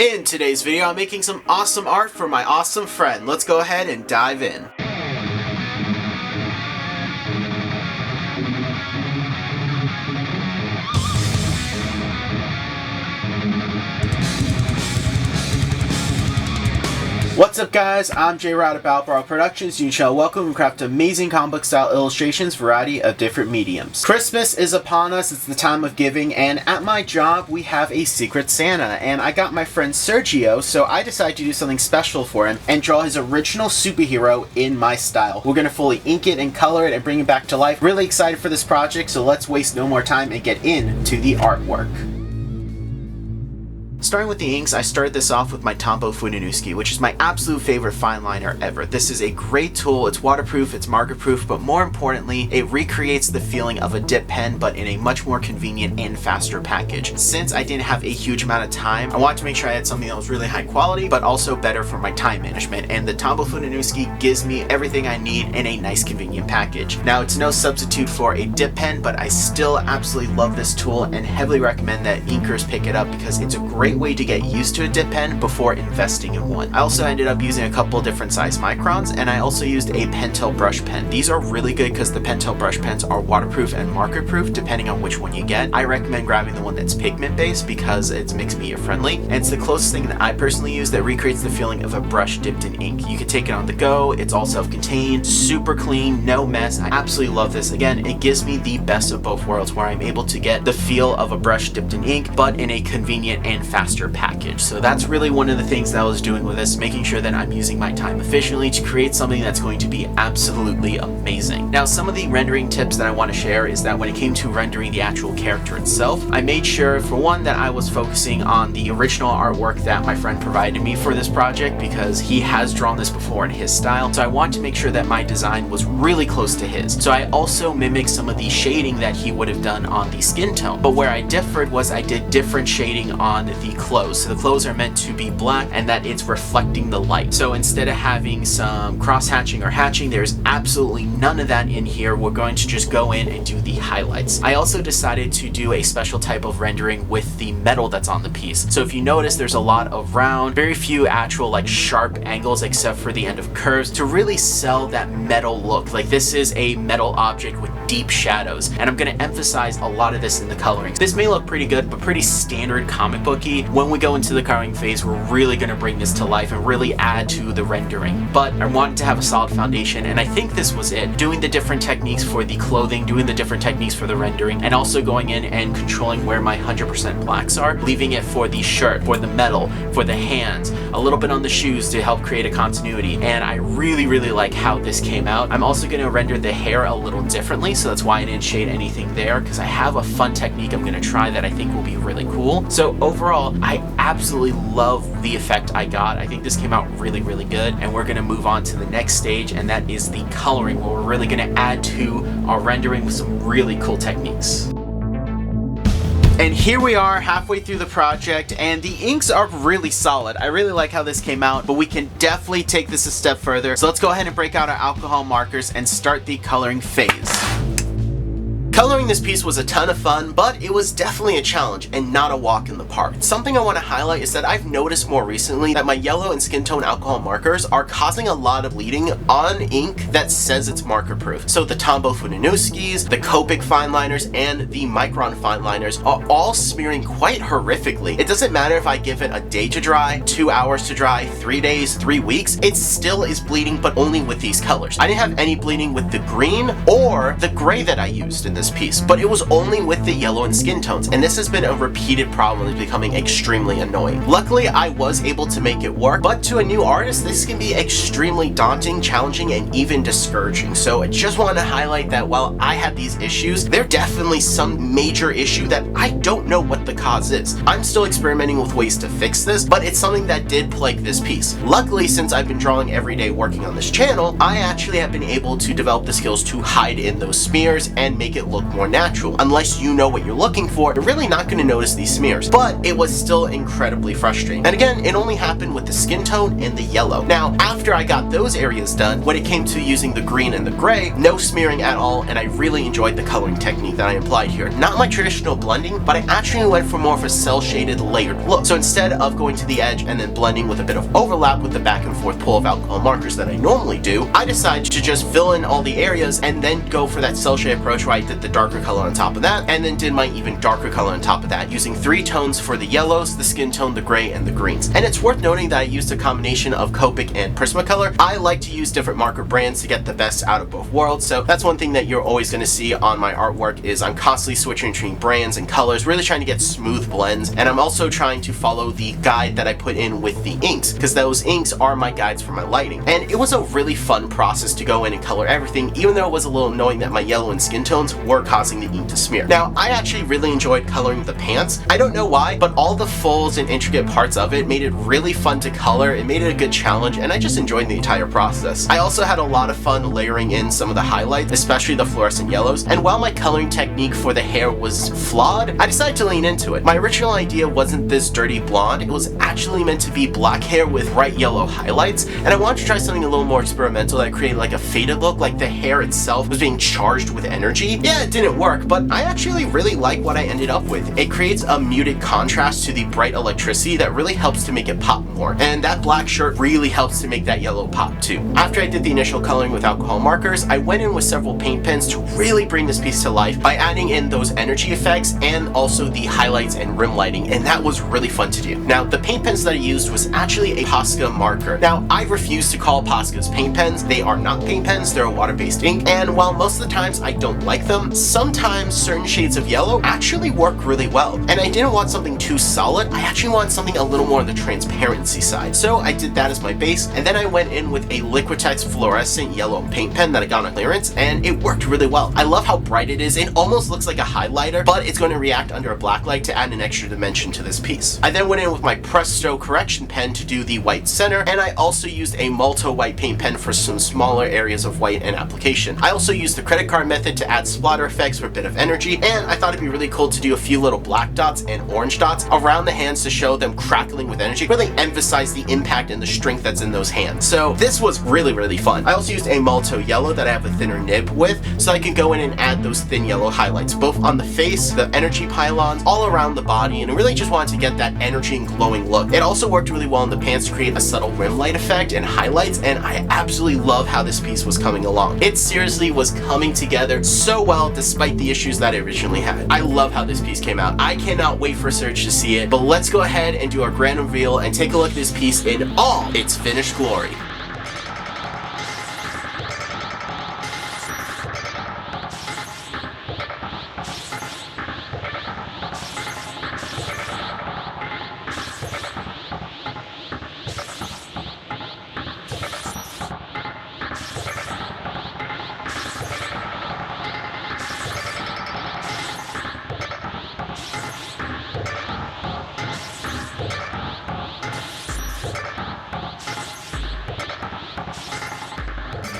In today's video, I'm making some awesome art for my awesome friend. Let's go ahead and dive in. What's up guys, I'm J-Rod of battlebrawlerproductions. You shall welcome and craft amazing comic book style illustrations, variety of different mediums. Christmas is upon us, it's the time of giving, and at my job we have a secret Santa, and I got my friend Sergio, so I decided to do something special for him and draw his original superhero in my style. We're gonna fully ink it and color it and bring it back to life. Really excited for this project, so let's waste no more time and get into the artwork. Starting with the inks, I started this off with my Tombow Funanuski, which is my absolute favorite fine liner ever. This is a great tool, it's waterproof, it's marker proof, but more importantly, it recreates the feeling of a dip pen, but in a much more convenient and faster package. Since I didn't have a huge amount of time, I wanted to make sure I had something that was really high quality, but also better for my time management, and the Tombow Funanuski gives me everything I need in a nice convenient package. Now, it's no substitute for a dip pen, but I still absolutely love this tool and heavily recommend that inkers pick it up because it's a great way to get used to a dip pen before investing in one. I also ended up using a couple different size microns, and I also used a Pentel brush pen. These are really good because the Pentel brush pens are waterproof and marker proof depending on which one you get. I recommend grabbing the one that's pigment based because it's mixed media friendly, and it's the closest thing that I personally use that recreates the feeling of a brush dipped in ink. You can take it on the go, it's all self-contained, super clean, no mess. I absolutely love this. Again, it gives me the best of both worlds where I'm able to get the feel of a brush dipped in ink, but in a convenient and faster package. So that's really one of the things that I was doing with this, making sure that I'm using my time efficiently to create something that's going to be absolutely amazing. Now, some of the rendering tips that I want to share is that when it came to rendering the actual character itself, I made sure, for one, that I was focusing on the original artwork that my friend provided me for this project because he has drawn this before in his style. So I wanted to make sure that my design was really close to his. So I also mimicked some of the shading that he would have done on the skin tone. But where I differed was I did different shading on the clothes. So the clothes are meant to be black and that it's reflecting the light. So instead of having some cross hatching or hatching, there's absolutely none of that in here. We're going to just go in and do the highlights. I also decided to do a special type of rendering with the metal that's on the piece. So if you notice, there's a lot of round, very few actual like sharp angles except for the end of curves to really sell that metal look. Like this is a metal object with deep shadows, and I'm going to emphasize a lot of this in the coloring. This may look pretty good, but pretty standard comic booky. When we go into the coloring phase, we're really going to bring this to life and really add to the rendering. But I wanted to have a solid foundation, and I think this was it. Doing the different techniques for the clothing, doing the different techniques for the rendering, and also going in and controlling where my 100% blacks are, leaving it for the shirt, for the metal, for the hands, a little bit on the shoes to help create a continuity. And I really like how this came out. I'm also going to render the hair a little differently, so that's why I didn't shade anything there, because I have a fun technique I'm going to try that I think will be really cool. So overall, I absolutely love the effect I got. I think this came out really good, and we're going to move on to the next stage, and that is the coloring, where we're really going to add to our rendering with some really cool techniques. And here we are halfway through the project, and the inks are really solid. I really like how this came out, but we can definitely take this a step further. So let's go ahead and break out our alcohol markers and start the coloring phase. Coloring this piece was a ton of fun, but it was definitely a challenge and not a walk in the park. Something I want to highlight is that I've noticed more recently that my yellow and skin tone alcohol markers are causing a lot of bleeding on ink that says it's marker proof. So the Tombow Funanuskis, the Copic fine liners, and the Micron fine liners are all smearing quite horrifically. It doesn't matter if I give it a day to dry, 2 hours to dry, 3 days, 3 weeks, it still is bleeding, but only with these colors. I didn't have any bleeding with the green or the gray that I used in this piece, but it was only with the yellow and skin tones, and this has been a repeated problem that's becoming extremely annoying. Luckily, I was able to make it work, but to a new artist, this can be extremely daunting, challenging, and even discouraging. So I just want to highlight that while I had these issues, there's definitely some major issue that I don't know what the cause is. I'm still experimenting with ways to fix this, but it's something that did plague this piece. Luckily, since I've been drawing every day working on this channel, I actually have been able to develop the skills to hide in those smears and make it look more natural. Unless you know what you're looking for, you're really not going to notice these smears. But it was still incredibly frustrating. And again, it only happened with the skin tone and the yellow. Now, after I got those areas done, when it came to using the green and the gray, no smearing at all, and I really enjoyed the coloring technique that I applied here. Not my traditional blending, but I actually went for more of a cell-shaded, layered look. So instead of going to the edge and then blending with a bit of overlap with the back and forth pull of alcohol markers that I normally do, I decided to just fill in all the areas and then go for that cell-shade approach where I did the darker color on top of that, and then did my even darker color on top of that, using 3 tones for the yellows, the skin tone, the gray, and the greens. And it's worth noting that I used a combination of Copic and Prismacolor. I like to use different marker brands to get the best out of both worlds, so that's one thing that you're always going to see on my artwork is I'm constantly switching between brands and colors, really trying to get smooth blends. And I'm also trying to follow the guide that I put in with the inks, because those inks are my guides for my lighting. And it was a really fun process to go in and color everything, even though it was a little annoying that my yellow and skin tones were causing the ink to smear. Now, I actually really enjoyed coloring the pants. I don't know why, but all the folds and intricate parts of it made it really fun to color. It made it a good challenge, and I just enjoyed the entire process. I also had a lot of fun layering in some of the highlights, especially the fluorescent yellows. And while my coloring technique for the hair was flawed, I decided to lean into it. My original idea wasn't this dirty blonde. It was actually meant to be black hair with bright yellow highlights, and I wanted to try something a little more experimental that created like a faded look, like the hair itself was being charged with energy. Yeah, it didn't work, but I actually really like what I ended up with. It creates a muted contrast to the bright electricity that really helps to make it pop more, and that black shirt really helps to make that yellow pop too. After I did the initial coloring with alcohol markers, I went in with several paint pens to really bring this piece to life by adding in those energy effects and also the highlights and rim lighting, and that was really fun to do. Now, the paint pens that I used was actually a Posca marker. Now, I refuse to call Poscas paint pens. They are not paint pens, they're a water-based ink, and while most of the times I don't like them, sometimes certain shades of yellow actually work really well. And I didn't want something too solid, I actually wanted something a little more on the transparency side. So I did that as my base, and then I went in with a Liquitex fluorescent yellow paint pen that I got on clearance, and it worked really well. I love how bright it is. It almost looks like a highlighter, but it's going to react under a black light to add an extra dimension to this piece. I then went in with my Presto correction pen to do the white center, and I also used a Malto white paint pen for some smaller areas of white and application. I also used the credit card method to add splatter effects for a bit of energy, and I thought it'd be really cool to do a few little black dots and orange dots around the hands to show them crackling with energy, really emphasize the impact and the strength that's in those hands. So this was really, really fun. I also used a Malto yellow that I have a thinner nib with, so I can go in and add those thin yellow highlights, both on the face, the energy pylons, all around the body, and I really just wanted to get that energy and glowing look. It also worked really well in the pants to create a subtle rim light effect and highlights, and I absolutely love how this piece was coming along. It seriously was coming together so well despite the issues that I originally had. I love how this piece came out. I cannot wait for Serge to see it, but let's go ahead and do our grand reveal and take a look at this piece in all its finished glory.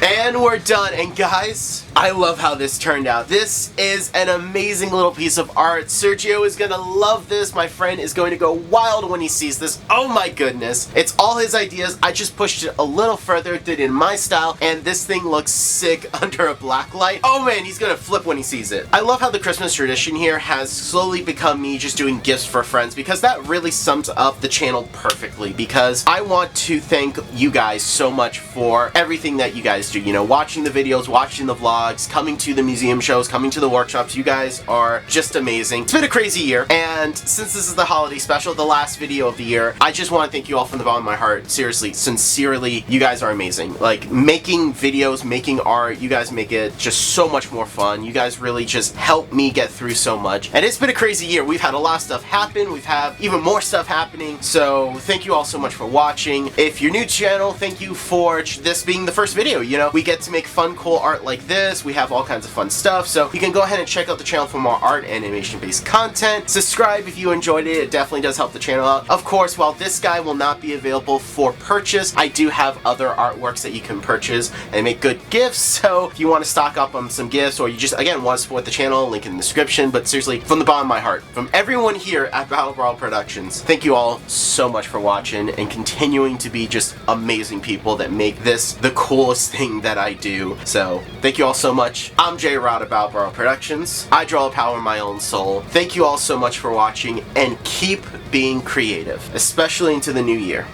And we're done, and guys, I love how this turned out. This is an amazing little piece of art. Sergio is gonna love this. My friend is going to go wild when he sees this. Oh my goodness. It's all his ideas. I just pushed it a little further, did it in my style, and this thing looks sick under a black light. Oh man, he's gonna flip when he sees it. I love how the Christmas tradition here has slowly become me just doing gifts for friends, because that really sums up the channel perfectly, because I want to thank you guys so much for everything that you guys do. You know, watching the videos, watching the vlogs, coming to the museum shows, coming to the workshops. You guys are just amazing. It's been a crazy year, and since this is the holiday special, the last video of the year, I just want to thank you all from the bottom of my heart. Seriously, sincerely, you guys are amazing. Like, making videos, making art, you guys make it just so much more fun. You guys really just help me get through so much, and it's been a crazy year. We've had a lot of stuff happen. We've had even more stuff happening, so thank you all so much for watching. If you're new to the channel, thank you for this being the first video. You know, we get to make fun, cool art like this. We have all kinds of fun stuff, so you can go ahead and check out the channel for more art and animation-based content. Subscribe if you enjoyed it. It definitely does help the channel out. Of course, while this guy will not be available for purchase, I do have other artworks that you can purchase and make good gifts. So if you want to stock up on some gifts, or you just, again, want to support the channel, link in the description. But seriously, from the bottom of my heart, from everyone here at Productions, thank you all so much for watching and continuing to be just amazing people that make this the coolest thing that I do. So thank you all so much. I'm Jay Rod of Productions. I draw a power in my own soul. Thank you all so much for watching, and keep being creative, especially into the new year.